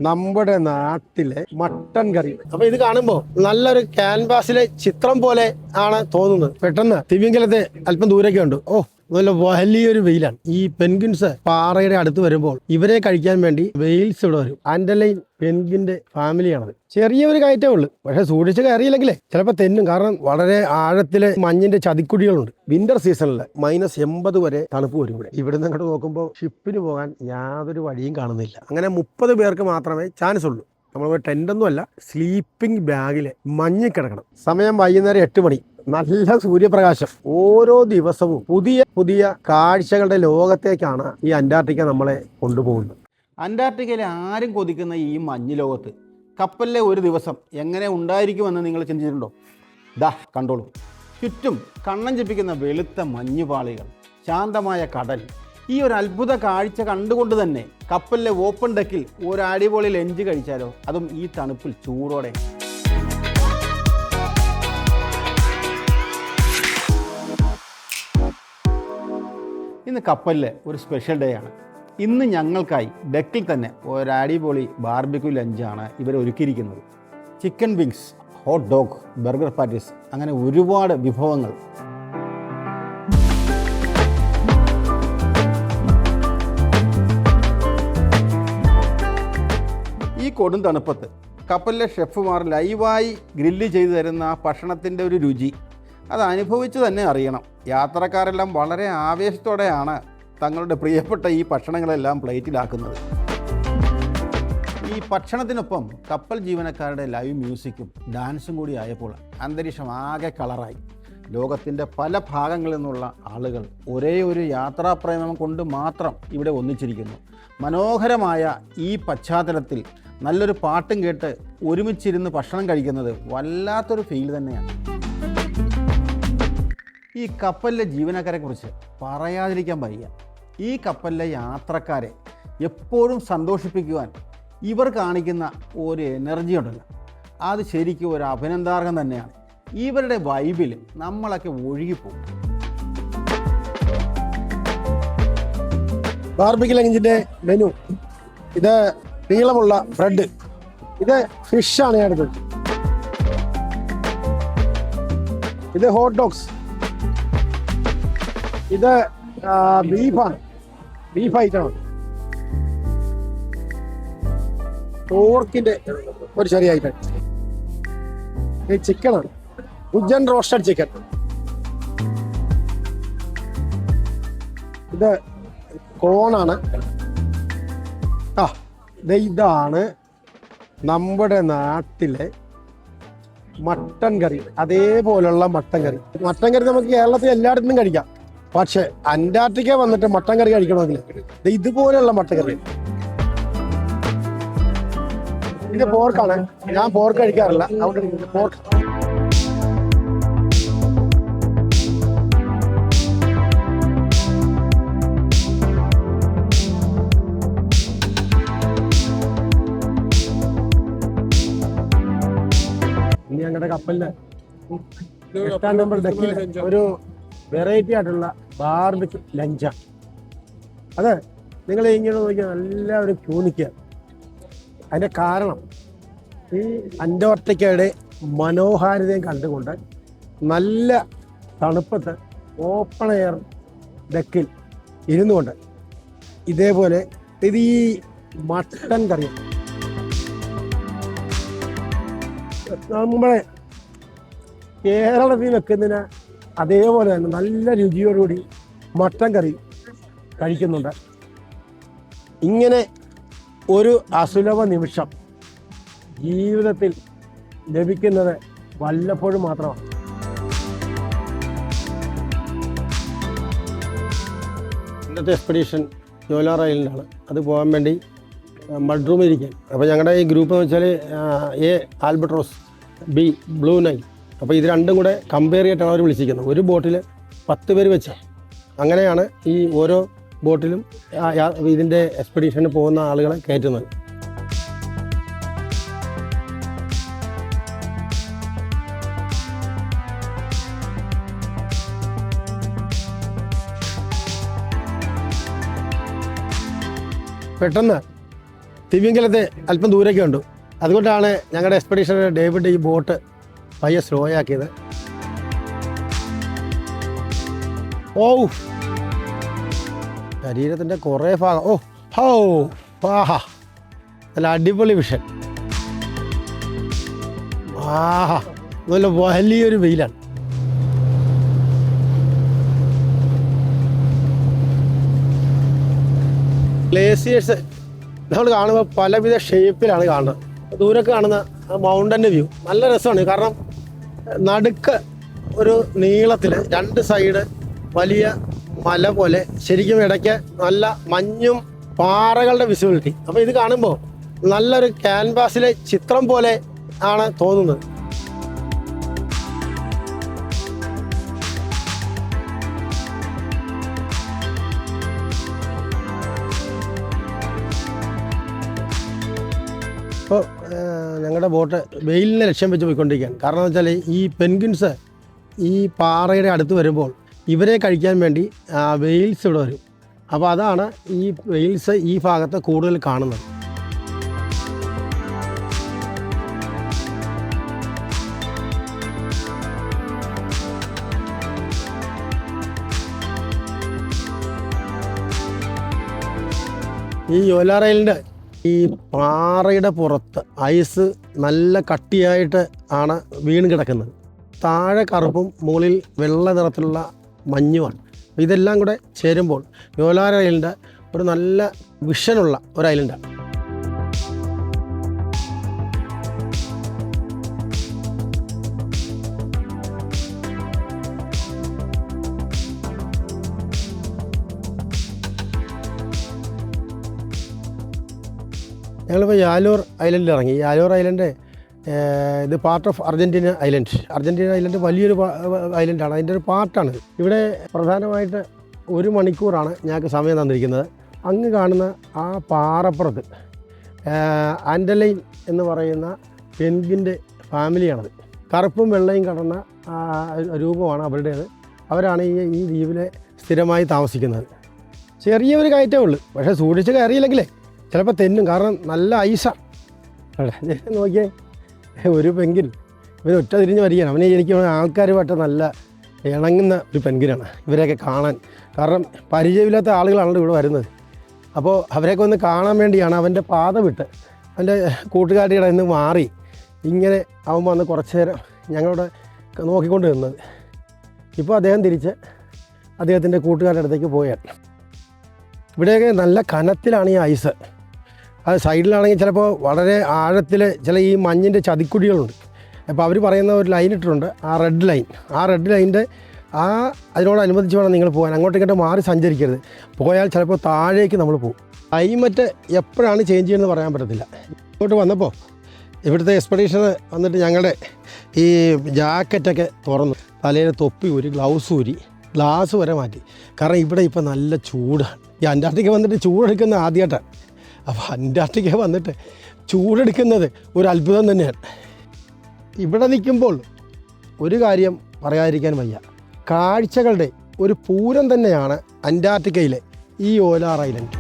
നമ്മുടെ നാട്ടിലെ മട്ടൻ കറി. അപ്പൊ ഇത് കാണുമ്പോ നല്ലൊരു ക്യാൻവാസിലെ ചിത്രം പോലെ ആണ് തോന്നുന്നത്. പെട്ടെന്ന് തിമിംഗലത്തെ അല്പം ദൂരൊക്കെ ഉണ്ട്. നല്ല വലിയൊരു വെയിലാണ്. ഈ പെൻഗ്വിൻസ് പാറയുടെ അടുത്ത് വരുമ്പോൾ ഇവരെ കഴിക്കാൻ വേണ്ടി വെയിൽസ് ഇവിടെ വരും. ആൻഡലൈൻ പെൻഗ്വിന്റെ ഫാമിലിയാണത്. ചെറിയൊരു കയറ്റേ ഉള്ളൂ, പക്ഷെ സൂക്ഷിച്ച് കയറിയില്ലെങ്കിലേ ചിലപ്പോൾ തെന്നും. കാരണം വളരെ ആഴത്തിലെ മഞ്ഞിന്റെ ചതിക്കുഴികളുണ്ട്. വിന്റർ സീസണിൽ -80 വരെ തണുപ്പ് വരും ഇവിടെ. ഇവിടുന്ന് അങ്ങോട്ട് നോക്കുമ്പോൾ ഷിപ്പിന് പോകാൻ യാതൊരു വഴിയും കാണുന്നില്ല. അങ്ങനെ 30 പേർക്ക് മാത്രമേ ചാൻസ് ഉള്ളൂ. നമ്മൾ ടെന്റൊന്നും അല്ല, സ്ലീപ്പിംഗ് ബാഗിൽ മഞ്ഞ് കിടക്കണം. സമയം വൈകുന്നേരം 8 മണി. നല്ല സൂര്യപ്രകാശം. ഓരോ ദിവസവും പുതിയ പുതിയ കാഴ്ചകളുടെ ലോകത്തേക്കാണ് ഈ അന്റാർട്ടിക്ക നമ്മളെ കൊണ്ടുപോകുന്നത്. അന്റാർട്ടിക്കയിലെ ആരും കൊതിക്കുന്ന ഈ മഞ്ഞ് ലോകത്ത് കപ്പലിലെ ഒരു ദിവസം എങ്ങനെ ഉണ്ടായിരിക്കുമെന്ന് നിങ്ങൾ ചിന്തിച്ചിട്ടുണ്ടോ? ദാ കണ്ടോളൂ. ചുറ്റും കണ്ണം ചെപ്പിക്കുന്ന വെളുത്ത മഞ്ഞുപാളികൾ, ശാന്തമായ കടൽ. ഈ ഒരു അത്ഭുത കാഴ്ച കണ്ടുകൊണ്ട് തന്നെ കപ്പലിലെ ഓപ്പൺ ഡെക്കിൽ ഒരു അടിപൊളി ലഞ്ച് കഴിച്ചാലോ, അതും ഈ തണുപ്പിൽ ചൂടോടെ. ഇന്ന് കപ്പലിലെ ഒരു സ്പെഷ്യൽ ഡേ ആണ്. ഇന്ന് ഞങ്ങൾക്കായി ഡെക്കിൽ തന്നെ ഒരു അടിപൊളി ബാർബിക്യൂ ലഞ്ചാണ് ഇവർ ഒരുക്കിയിരിക്കുന്നത്. Chicken wings, hot dog, burger patties, അങ്ങനെ ഒരുപാട് വിഭവങ്ങൾ. ഈ കൊടും തണുപ്പത്ത് കപ്പലിലെ ഷെഫുമാർ ലൈവായി ഗ്രില്ല് ചെയ്തു തരുന്ന ആ ഭക്ഷണത്തിൻ്റെ ഒരു രുചി അത് അനുഭവിച്ച് തന്നെ അറിയണം. യാത്രക്കാരെല്ലാം വളരെ ആവേശത്തോടെയാണ് തങ്ങളുടെ പ്രിയപ്പെട്ട ഈ ഭക്ഷണങ്ങളെല്ലാം പ്ലേറ്റിലാക്കുന്നത്. ഈ ഭക്ഷണത്തിനൊപ്പം കപ്പൽ ജീവനക്കാരുടെ ലൈവ് മ്യൂസിക്കും ഡാൻസും കൂടി ആയപ്പോൾ അന്തരീക്ഷം ആകെ കളറായി. ലോകത്തിൻ്റെ പല ഭാഗങ്ങളിൽ നിന്നുള്ള ആളുകൾ ഒരേ ഒരു യാത്രാപ്രേമം കൊണ്ട് മാത്രം ഇവിടെ ഒന്നിച്ചിരിക്കുന്നു. മനോഹരമായ ഈ പശ്ചാത്തലത്തിൽ നല്ലൊരു പാട്ടും കേട്ട് ഒരുമിച്ചിരുന്ന് ഭക്ഷണം കഴിക്കുന്നത് വല്ലാത്തൊരു ഫീൽ തന്നെയാണ്. ഈ കപ്പലിലെ ജീവനക്കാരെ കുറിച്ച് പറയാതിരിക്കാൻ വയ്യ. ഈ കപ്പലിലെ യാത്രക്കാരെ എപ്പോഴും സന്തോഷിപ്പിക്കുവാൻ ഇവർ കാണിക്കുന്ന ഒരു എനർജി ഉണ്ടല്ലോ, അത് ശരിക്കും ഒരു അഭിനന്ദാർഹം തന്നെയാണ്. ഇവരുടെ വൈബിൽ നമ്മളൊക്കെ ഒഴുകിപ്പോകും. ബാർബിക്യൂ ലഞ്ചിന്റെ മെനു ഇത്. നീളമുള്ള ബ്രെഡ്, ഇത് ഫിഷാണ് ഞാൻ എടുത്തത്. ഇത് ഹോട്ട് ഡോഗ്സ്, ഇത് ബീഫാണ്, ബീഫ് ഐറ്റമാണ്. പോർക്കിന്റെ ഒരു ചെറിയ ഐറ്റം. ഇത് ചിക്കനാണ്, ഗുജൻ റോസ്റ്റഡ് ചിക്കൻ. ഇത് കോണാണ്. ഇതാണ് നമ്മുടെ നാട്ടിലെ മട്ടൻ കറി. അതേപോലുള്ള മട്ടൻ കറി. മട്ടൻ കറി നമുക്ക് കേരളത്തിൽ എല്ലായിടത്തും കഴിക്കാം. പക്ഷെ അന്റാർട്ടിക്ക വന്നിട്ട് മട്ടൻ കറി കഴിക്കണമെങ്കിൽ ഇതുപോലെയുള്ള മട്ടൻ കറി. ഇത് പോർക്കാണ്. ഞാൻ പോർക്ക് കഴിക്കാറില്ല, അവിടെ പോർക്ക്. ഇനി ഞങ്ങളുടെ കപ്പലിന് 8ാം നമ്പർ ഡെക്കിൽ ഒരു വെറൈറ്റി ആയിട്ടുള്ള ബാർബിക്യൂ ലഞ്ചാണ്. അത് നിങ്ങൾ ഇങ്ങനെ നോക്കിയാൽ എല്ലാവരും ക്യൂ നിൽക്കുക. അതിൻ്റെ കാരണം ഈ അന്റാർട്ടിക്കയുടെ മനോഹാരിതയും കണ്ടുകൊണ്ട് നല്ല തണുപ്പത്ത് ഓപ്പൺ എയർ ഡെക്കിൽ ഇരുന്നുകൊണ്ട് ഇതേപോലെ ഇത് ഈ മട്ടൻ കറി നമ്മളെ കേരളത്തിൽ വെക്കുന്നതിന് അതേപോലെ തന്നെ നല്ല രുചിയോടുകൂടി മട്ടൻ കറി കഴിക്കുന്നുണ്ട്. ഇങ്ങനെ ഒരു അസുലഭ നിമിഷം ജീവിതത്തിൽ ലഭിക്കുന്നത് വല്ലപ്പോഴും മാത്രമാണ്. ഇന്നത്തെ എക്സ്പെഡീഷൻ ജോലാർ ഐലൻഡാണ്. അത് പോകാൻ വേണ്ടി മഡ്റൂമിൽ ഇരിക്കാൻ. അപ്പോൾ ഞങ്ങളുടെ ഈ ഗ്രൂപ്പ് എന്ന് വെച്ചാൽ A albatross, B blue Nile. അപ്പോൾ ഇത് രണ്ടും കൂടെ കമ്പയർ ചെയ്തിട്ടാണ് അവർ വിളിച്ചിരിക്കുന്നത്. ഒരു ബോട്ടിൽ 10 പേര് വെച്ചാൽ. അങ്ങനെയാണ് ഈ ഓരോ ബോട്ടിലും ഇതിൻ്റെ എക്സ്പെഡീഷന് പോകുന്ന ആളുകളെ കയറ്റുന്നത്. പെട്ടെന്ന് തിമിംഗലത്തെ അല്പം ദൂരേക്ക് കണ്ടു. അതുകൊണ്ടാണ് ഞങ്ങളുടെ എക്സ്പെഡീഷണർ ഡേവിഡ് ഈ ബോട്ട് പയ്യെ സ്ലോ ആക്കിയത്. ഓ, ശരീരത്തിൻ്റെ കുറേ ഭാഗം. ഓ ഹോ ആഹാ, നല്ല അടിപൊളി വിഷൻ. ആഹാ, നല്ല വലിയൊരു വെയിലാണ്. ഗ്ലേസിയേഴ്സ് നമ്മൾ കാണുമ്പോൾ പലവിധ ഷേപ്പിലാണ് കാണുന്നത്. ദൂരൊക്കെ കാണുന്ന മൗണ്ടൻ്റെ വ്യൂ നല്ല രസമാണ്. കാരണം നടുക്ക് ഒരു നീളത്തിൽ 2 സൈഡ് വലിയ മല പോലെ, ശരിക്കും ഇടയ്ക്ക് നല്ല മഞ്ഞും പാറകളുടെ വിസിബിലിറ്റി. അപ്പോൾ ഇത് കാണുമ്പോൾ നല്ലൊരു ക്യാൻവാസിലെ ചിത്രം പോലെ ആണ് തോന്നുന്നത്. ഇപ്പോൾ ഞങ്ങളുടെ ബോട്ട് വെയിലിനെ ലക്ഷ്യം വെച്ച് പോയിക്കൊണ്ടിരിക്കുകയാണ്. കാരണം എന്ന് വെച്ചാൽ ഈ പെൻഗ്വിൻസ് ഈ പാറയുടെ അടുത്ത് വരുമ്പോൾ ഇവരെ കഴിക്കാൻ വേണ്ടി വെയിൽസ് ഇവിടെ വരും. അപ്പോൾ അതാണ് ഈ വെയിൽസ് ഈ ഭാഗത്ത് കൂടുതൽ കാണുന്നത്. ഈ യോലാർ ഐലൻഡ് ഈ പാറയുടെ പുറത്ത് ഐസ് നല്ല കട്ടിയായിട്ട് ആണ് വീണ് കിടക്കുന്നത്. താഴെ കറുപ്പും മുകളിൽ വെള്ള നിറത്തിലുള്ള മഞ്ഞുമാണ്. ഇതെല്ലാം കൂടെ ചേരുമ്പോൾ യോലാർ ഐലൻഡ് ഒരു നല്ല വിഷനുള്ള ഒരു ഐലൻഡാണ്. ഞങ്ങളിപ്പോൾ യാലൂർ ഐലൻഡിൽ ഇറങ്ങി. യാലൂർ ഐലൻഡ് ഇത് part of Argentina island. Argentina island വലിയൊരു ഐലൻഡാണ്, അതിൻ്റെ ഒരു പാർട്ടാണ്. ഇവിടെ പ്രധാനമായിട്ട് 1 മണിക്കൂറാണ് ഞങ്ങൾക്ക് സമയം തന്നിരിക്കുന്നത്. അങ്ങ് കാണുന്ന ആ പാറപ്പുറത്ത് ആൻഡലൈൻ എന്ന് പറയുന്ന പെൻഗ്വിൻ്റെ ഫാമിലിയാണത്. കറുപ്പും വെള്ളയും കടന്ന രൂപമാണ് അവരുടേത്. അവരാണ് ഈ ദ്വീപിലെ സ്ഥിരമായി താമസിക്കുന്നത്. ചെറിയൊരു കയറ്റേ ഉള്ളൂ, പക്ഷേ സൂക്ഷിച്ച് കയറിയില്ലെങ്കിലേ ചിലപ്പോൾ തെന്നും. കാരണം നല്ല ഐസാണ്. നോക്കിയേ, ഒരു പെൻഗ്വിൻ ഇവർ ഒറ്റ തിരിഞ്ഞ് വരികയാണ്. അവനെ എനിക്ക് ആൾക്കാരുമായിട്ട് നല്ല ഇണങ്ങുന്ന ഒരു പെൻഗ്വിനാണ് ഇവരെയൊക്കെ കാണാൻ. കാരണം പരിചയമില്ലാത്ത ആളുകളാണല്ലോ ഇവിടെ വരുന്നത്. അപ്പോൾ അവരെയൊക്കെ ഒന്ന് കാണാൻ വേണ്ടിയാണ് അവൻ്റെ പാത വിട്ട് അവൻ്റെ കൂട്ടുകാരിയുടെ നിന്ന് മാറി ഇങ്ങനെ അവൻ വന്ന് കുറച്ച് നേരം ഞങ്ങളോട് നോക്കിക്കൊണ്ട് നിന്നത്. ഇപ്പോൾ അദ്ദേഹം തിരിച്ച് അദ്ദേഹത്തിൻ്റെ കൂട്ടുകാരുടെ അടുത്തേക്ക് പോയാണ്. ഇവിടെയൊക്കെ നല്ല കനത്തിലാണ് ഈ ഐസ്. അത് സൈഡിലാണെങ്കിൽ ചിലപ്പോൾ വളരെ ആഴത്തിൽ ചില ഈ മഞ്ഞിൻ്റെ ചതിക്കുടികളുണ്ട്. അപ്പോൾ അവർ പറയുന്ന ഒരു ലൈൻ ഇട്ടിട്ടുണ്ട്, ആ റെഡ് ലൈൻ. ആ റെഡ് ലൈനിൻ്റെ അതിനോടനുബന്ധിച്ച് വേണം നിങ്ങൾ പോകാൻ. അങ്ങോട്ടും ഇങ്ങോട്ട് മാറി സഞ്ചരിക്കരുത്. പോയാൽ ചിലപ്പോൾ താഴേക്ക് നമ്മൾ പോകും. ക്ലൈമറ്റ് എപ്പോഴാണ് ചേഞ്ച് ചെയ്യുന്നത് പറയാൻ പറ്റത്തില്ല. ഇങ്ങോട്ട് വന്നപ്പോൾ ഇവിടുത്തെ എക്സ്പെഡീഷൻ വന്നിട്ട് ഞങ്ങളുടെ ഈ ജാക്കറ്റൊക്കെ തുറന്നു, തലയിൽ തൊപ്പി ഊരി, ഗ്ലൗസ് ഊരി, ഗ്ലാസ് വരെ മാറ്റി. കാരണം ഇവിടെ ഇപ്പോൾ നല്ല ചൂടാണ്. ഈ അന്റാർട്ടിക്ക വന്നിട്ട് ചൂടെടുക്കുന്നത് ആദ്യമായിട്ടാണ്. അപ്പോൾ അന്റാർട്ടിക്ക വന്നിട്ട് ചൂടെടുക്കുന്നത് ഒരു അത്ഭുതം തന്നെയാണ്. ഇവിടെ നിൽക്കുമ്പോൾ ഒരു കാര്യം പറയാതിരിക്കാൻ വയ്യ, കാഴ്ചകളുടെ ഒരു പൂരം തന്നെയാണ് അന്റാർട്ടിക്കയിലെ ഈ യോലാർ ഐലൻഡ്.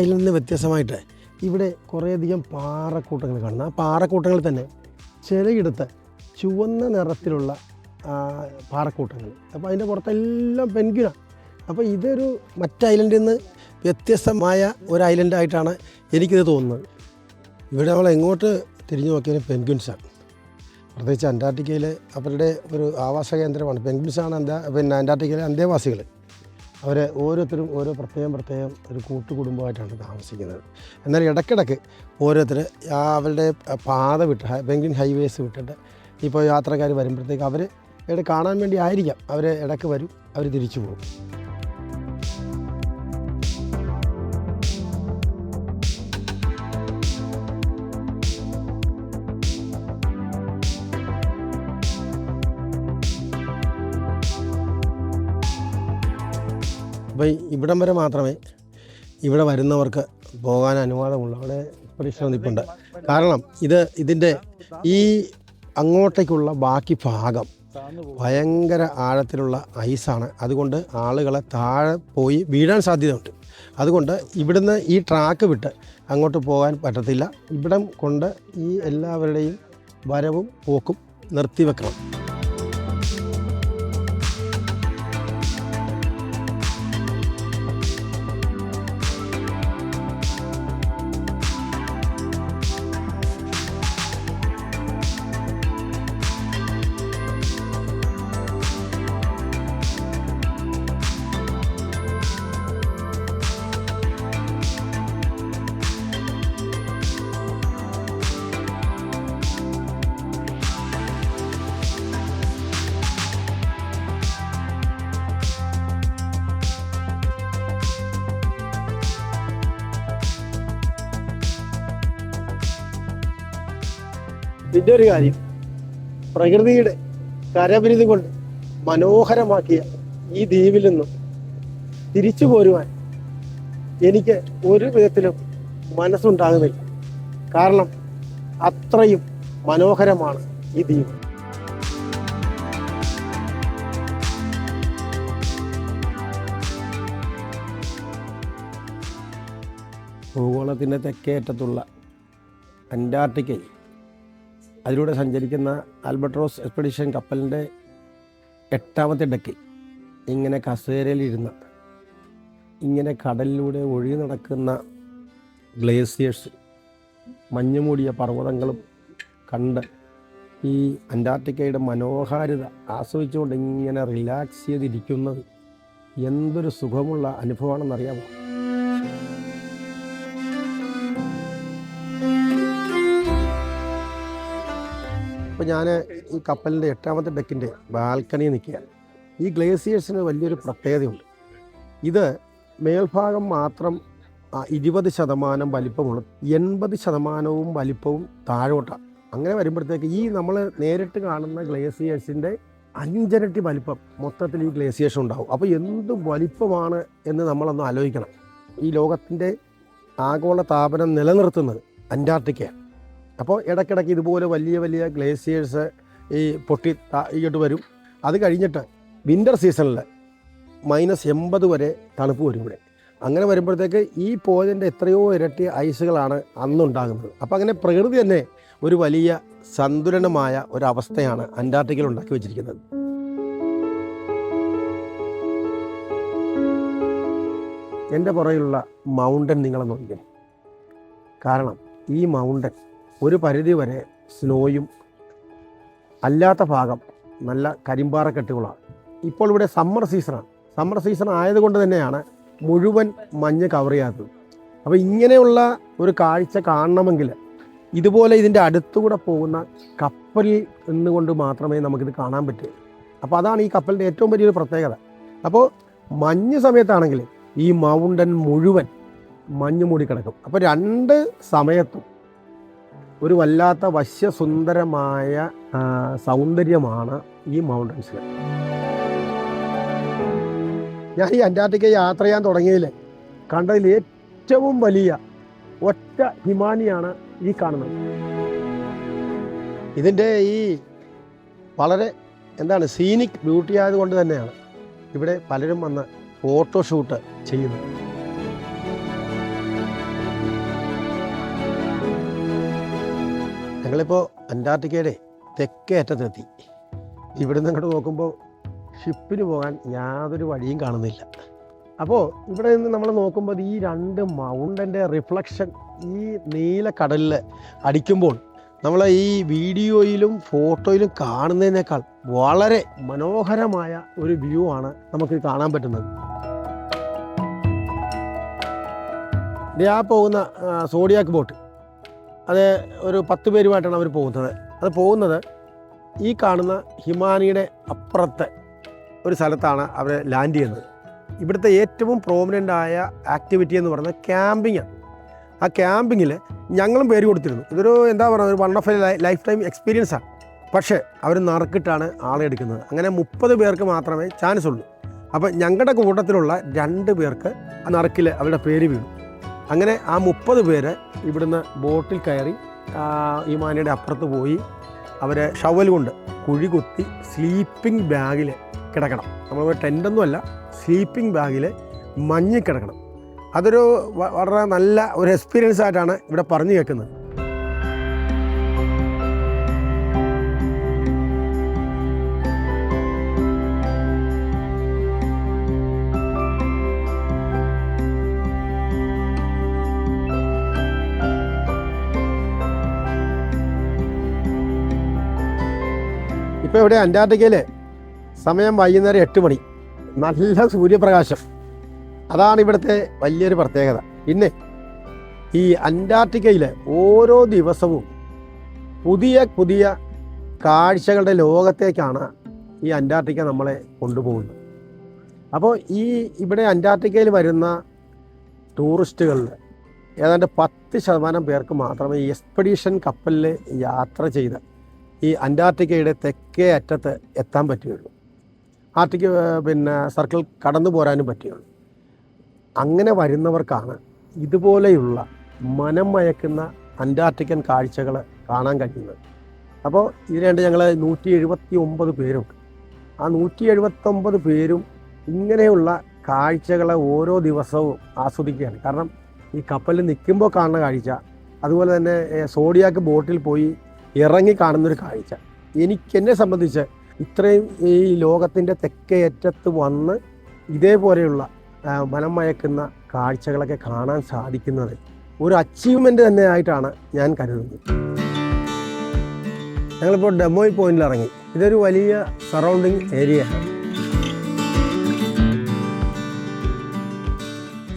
ഐലൻഡിൽ നിന്ന് വ്യത്യസ്തമായിട്ട് ഇവിടെ കുറേയധികം പാറക്കൂട്ടങ്ങൾ കാണുന്നു. ആ പാറക്കൂട്ടങ്ങൾ തന്നെ ചിലയിടത്ത് ചുവന്ന നിറത്തിലുള്ള പാറക്കൂട്ടങ്ങൾ. അപ്പോൾ അതിൻ്റെ പുറത്തെല്ലാം പെൻഗ്വിനാണ്. അപ്പോൾ ഇതൊരു മറ്റ് ഐലൻഡിൽ നിന്ന് വ്യത്യസ്തമായ ഒരു ഐലൻഡായിട്ടാണ് എനിക്കിത് തോന്നുന്നത്. ഇവിടെ നമ്മൾ എങ്ങോട്ട് തിരിഞ്ഞു നോക്കിയാലും പെൻഗ്വിൻസാണ്. പ്രത്യേകിച്ച് അന്റാർട്ടിക്കയിൽ അവരുടെ ഒരു ആവാസ കേന്ദ്രമാണ്. പെൻഗ്വിൻസാണ് അന്റാർട്ടിക്കയിലെ അന്തേവാസികൾ. അവർ ഓരോരുത്തരും ഓരോ പ്രത്യേകം ഒരു കൂട്ടുകുടുംബമായിട്ടാണ് താമസിക്കുന്നത്. എന്നാൽ ഇടയ്ക്കിടയ്ക്ക് ഓരോരുത്തർ അവരുടെ പാത വിട്ട് പെൻഗ്വിൻ ഹൈവേസ് വിട്ടിട്ട് ഇപ്പോൾ യാത്രക്കാർ വരുമ്പോഴത്തേക്ക് അവർ ഇവിടെ കാണാൻ വേണ്ടി ആയിരിക്കാം അവർ ഇടയ്ക്ക് വരും, അവർ തിരിച്ചു പോകും. അപ്പോൾ ഇവിടം വരെ മാത്രമേ ഇവിടെ വരുന്നവർക്ക് പോകാൻ അനുവാദമുള്ളൂ. അവിടെ എക്സ്പെഡിഷൻ നിൽപ്പുണ്ട്. കാരണം ഇതിൻ്റെ ഈ അങ്ങോട്ടേക്കുള്ള ബാക്കി ഭാഗം ഭയങ്കര ആഴത്തിലുള്ള ഐസാണ്. അതുകൊണ്ട് ആളുകളെ താഴെ പോയി വീഴാൻ സാധ്യതയുണ്ട്. അതുകൊണ്ട് ഇവിടുന്ന് ഈ ട്രാക്ക് വിട്ട് അങ്ങോട്ട് പോകാൻ പറ്റത്തില്ല. ഇവിടം കൊണ്ട് ഈ എല്ലാവരുടെയും വരവും പോക്കും നിർത്തിവെക്കണം. പിന്നെ ഒരു കാര്യം, പ്രകൃതിയുടെ കരവിരുത് കൊണ്ട് മനോഹരമാക്കിയ ഈ ദ്വീപിൽ നിന്നും തിരിച്ചു പോരുവാൻ എനിക്ക് ഒരു വിധത്തിലും മനസ്സുണ്ടാകുന്നില്ല. കാരണം അത്രയും മനോഹരമാണ് ഈ ദ്വീപ്. ഭൂഗോളത്തിൻ്റെ തെക്കേറ്റത്തുള്ള അന്റാർട്ടിക്കയിൽ അതിലൂടെ സഞ്ചരിക്കുന്ന ആൽബട്രോസ് എക്സ്പെഡിഷൻ കപ്പലിൻ്റെ 8ാമത്തെ ഡെക്കിൽ ഇങ്ങനെ കസേരയിലിരുന്ന് ഇങ്ങനെ കടലിലൂടെ ഒഴുകി നടക്കുന്ന ഗ്ലേസിയേഴ്സ്, മഞ്ഞുമൂടിയ പർവ്വതങ്ങളും കണ്ട് ഈ അന്റാർട്ടിക്കയുടെ മനോഹാരിത ആസ്വദിച്ചുകൊണ്ട് ഇങ്ങനെ റിലാക്സ് ചെയ്തിരിക്കുന്നത് എന്തൊരു സുഖമുള്ള അനുഭവമാണെന്നറിയാമോ? അപ്പോൾ ഞാൻ ഈ കപ്പലിൻ്റെ 8ാമത്തെ ഡെക്കിൻ്റെ ബാൽക്കണിയിൽ നിൽക്കുകയാണ്. ഈ ഗ്ലേസിയേഴ്സിന് വലിയൊരു പ്രത്യേകതയുണ്ട്. ഇത് മേൽഭാഗം മാത്രം 20% വലിപ്പമുള്ളൂ, 80% വലിപ്പവും താഴോട്ടാണ്. അങ്ങനെ വരുമ്പോഴത്തേക്ക് ഈ നമ്മൾ നേരിട്ട് കാണുന്ന ഗ്ലേസിയേഴ്സിൻ്റെ 5 ഇരട്ടി വലിപ്പം മൊത്തത്തിൽ ഈ ഗ്ലേസിയേഴ്സ് ഉണ്ടാവും. അപ്പോൾ എന്ത് വലിപ്പമാണ് എന്ന് നമ്മളൊന്ന് ആലോചിക്കണം. ഈ ലോകത്തിൻ്റെ ആഗോള താപനം നിലനിർത്തുന്നത് അന്റാർട്ടിക്കയാണ്. അപ്പോൾ ഇടയ്ക്കിടയ്ക്ക് ഇതുപോലെ വലിയ വലിയ ഗ്ലേസിയേഴ്സ് ഈ പൊട്ടി ഇങ്ങോട്ട് വരും. അത് കഴിഞ്ഞിട്ട് വിൻ്റർ സീസണിൽ -80 വരെ തണുപ്പ് വരും ഇവിടെ. അങ്ങനെ വരുമ്പോഴത്തേക്ക് ഈ പോയിൻ്റെ എത്രയോ ഇരട്ടി ഐസുകളാണ് അന്നുണ്ടാകുന്നത്. അപ്പോൾ അങ്ങനെ പ്രകൃതി തന്നെ ഒരു വലിയ സന്തുലനമായ ഒരവസ്ഥയാണ് അന്റാർട്ടിക്കയിൽ ഉണ്ടാക്കി വെച്ചിരിക്കുന്നത്. എൻ്റെ പുറകിലുള്ള മൗണ്ടൻ നിങ്ങളെ നോക്കിക്കണം. കാരണം ഈ മൗണ്ടൻ ഒരു പരിധി വരെ സ്നോയും അല്ലാത്ത ഭാഗം നല്ല കരിമ്പാറക്കെട്ടുകളാണ്. ഇപ്പോൾ ഇവിടെ സമ്മർ സീസൺ ആയതുകൊണ്ട് തന്നെയാണ് മുഴുവൻ മഞ്ഞ് കവർ ചെയ്യാത്തത്. അപ്പോൾ ഇങ്ങനെയുള്ള ഒരു കാഴ്ച കാണണമെങ്കിൽ ഇതുപോലെ ഇതിൻ്റെ അടുത്തുകൂടെ പോകുന്ന കപ്പലിൽ നിന്നുകൊണ്ട് മാത്രമേ നമുക്കിത് കാണാൻ പറ്റൂ. അപ്പോൾ അതാണ് ഈ കപ്പലിൻ്റെ ഏറ്റവും വലിയൊരു പ്രത്യേകത. അപ്പോൾ മഞ്ഞ് സമയത്താണെങ്കിൽ ഈ മൗണ്ടൻ മുഴുവൻ മഞ്ഞ് മൂടി കിടക്കും. അപ്പോൾ 2 സമയത്തും ഒരു വല്ലാത്ത വശ്യസുന്ദരമായ സൗന്ദര്യമാണ് ഈ മൗണ്ടൻസിൽ. ഞാൻ ഈ അന്റാർട്ടിക്ക യാത്ര ചെയ്യാൻ തുടങ്ങിയതിൽ കണ്ടതിൽ ഏറ്റവും വലിയ ഒറ്റ ഹിമാനിയാണ് ഈ കാണുന്നത്. ഇതിൻ്റെ ഈ വളരെ സീനിക് ബ്യൂട്ടി ആയതുകൊണ്ട് തന്നെയാണ് ഇവിടെ പലരും വന്ന് ഫോട്ടോഷൂട്ട് ചെയ്യുന്നത്. ഞങ്ങളിപ്പോൾ അന്റാർട്ടിക്കയുടെ തെക്കേ അറ്റത്തെത്തി. ഇവിടുന്ന് അങ്ങോട്ട് നോക്കുമ്പോൾ ഷിപ്പിന് പോകാൻ യാതൊരു വഴിയും കാണുന്നില്ല. അപ്പോൾ ഇവിടെ നിന്ന് നമ്മൾ നോക്കുമ്പോൾ ഈ 2 മൗണ്ടൻ്റെ റിഫ്ലക്ഷൻ ഈ നീല കടലിൽ അടിക്കുമ്പോൾ നമ്മൾ ഈ വീഡിയോയിലും ഫോട്ടോയിലും കാണുന്നതിനേക്കാൾ വളരെ മനോഹരമായ ഒരു വ്യൂ ആണ് നമുക്ക് കാണാൻ പറ്റുന്നത്. ആ പോകുന്ന സോഡിയാക്ക് ബോട്ട്, അത് ഒരു 10 പേരുമായിട്ടാണ് അവർ പോകുന്നത്. അത് പോകുന്നത് ഈ കാണുന്ന ഹിമാനിയുടെ അപ്പുറത്തെ ഒരു സ്ഥലത്താണ് അവർ ലാൻഡ് ചെയ്യുന്നത്. ഇവിടുത്തെ ഏറ്റവും പ്രോമിനൻ്റായ ആക്ടിവിറ്റി എന്ന് പറയുന്നത് ക്യാമ്പിങ്ങാണ്. ആ ക്യാമ്പിങ്ങിൽ ഞങ്ങളും പേര് കൊടുത്തിരുന്നു. ഇതൊരു ഒരു one of A life time എക്സ്പീരിയൻസാണ്. പക്ഷേ അവർ നറുക്കിട്ടാണ് ആളെ എടുക്കുന്നത്. അങ്ങനെ 30 പേർക്ക് മാത്രമേ ചാൻസ് ഉള്ളൂ. അപ്പോൾ ഞങ്ങളുടെ കൂട്ടത്തിലുള്ള 2 പേർക്ക് ആ നറുക്കിൽ അവരുടെ പേര് വീണു. അങ്ങനെ ആ 30 പേര് ഇവിടുന്ന് ബോട്ടിൽ കയറി ഹിമാനിയുടെ അപ്പുറത്ത് പോയി അവരെ ഷവൽ കൊണ്ട് കുഴി കുത്തി സ്ലീപ്പിംഗ് ബാഗിൽ കിടക്കണം. നമ്മൾ ടെൻ്റൊന്നുമല്ല, സ്ലീപ്പിംഗ് ബാഗിൽ മഞ്ഞ് കിടക്കണം. അതൊരു വളരെ നല്ല ഒരു എക്സ്പീരിയൻസ് ആയിട്ടാണ് ഇവിടെ പറഞ്ഞു കേൾക്കുന്നത്. ഇപ്പോൾ ഇവിടെ അന്റാർട്ടിക്കയിൽ സമയം വൈകുന്നേരം 8 മണി, നല്ല സൂര്യപ്രകാശം. അതാണ് ഇവിടുത്തെ വലിയൊരു പ്രത്യേകത. പിന്നെ ഈ അന്റാർട്ടിക്കയിൽ ഓരോ ദിവസവും പുതിയ പുതിയ കാഴ്ചകളുടെ ലോകത്തേക്കാണ് ഈ അന്റാർട്ടിക്ക നമ്മളെ കൊണ്ടുപോകുന്നത്. അപ്പോൾ ഇവിടെ അന്റാർട്ടിക്കയിൽ വരുന്ന ടൂറിസ്റ്റുകളിൽ ഏതാണ്ട് 10% പേർക്ക് മാത്രമേ ഈ എക്സ്പെഡീഷൻ കപ്പലിൽ യാത്ര ചെയ്ത് ഈ അന്റാർട്ടിക്കയുടെ തെക്കേ അറ്റത്ത് എത്താൻ പറ്റുകയുള്ളൂ. ആർട്ടിക് സർക്കിൾ കടന്നു പോരാനും പറ്റുകയുള്ളൂ. അങ്ങനെ വരുന്നവർക്കാണ് ഇതുപോലെയുള്ള മനം മയക്കുന്ന അന്റാർട്ടിക്കൻ കാഴ്ചകൾ കാണാൻ കഴിയുന്നത്. അപ്പോൾ ഇതിനുവേണ്ടി ഞങ്ങൾ 179 പേരുണ്ട്. ആ 179 പേരും ഇങ്ങനെയുള്ള കാഴ്ചകളെ ഓരോ ദിവസവും ആസ്വദിക്കുകയാണ്. കാരണം ഈ കപ്പലിൽ നിൽക്കുമ്പോൾ കാണുന്ന കാഴ്ച, അതുപോലെ തന്നെ സോഡിയാക്ക് ബോട്ടിൽ പോയി ഇറങ്ങി കാണുന്നൊരു കാഴ്ച, എന്നെ സംബന്ധിച്ച് ഇത്രയും ഈ ലോകത്തിൻ്റെ തെക്കേയറ്റത്ത് വന്ന് ഇതേപോലെയുള്ള മനം മയക്കുന്ന കാഴ്ചകളൊക്കെ കാണാൻ സാധിക്കുന്നത് ഒരു അച്ചീവ്മെൻ്റ് തന്നെ ആയിട്ടാണ് ഞാൻ കരുതുന്നത്. ഞങ്ങളിപ്പോൾ ഡെമോയ് പോയിന്റിൽ ഇറങ്ങി. ഇതൊരു വലിയ സറൗണ്ടിങ് ഏരിയയാണ്.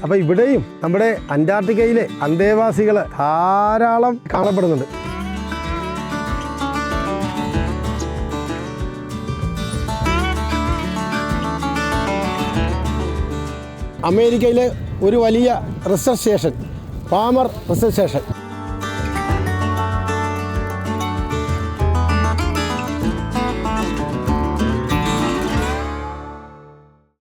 അപ്പോൾ ഇവിടെയും നമ്മുടെ അന്റാർട്ടിക്കയിലെ അന്തേവാസികൾ ധാരാളം കാണപ്പെടുന്നുണ്ട്. അമേരിക്കയിലെ ഒരു വലിയ research station, Palmer research station.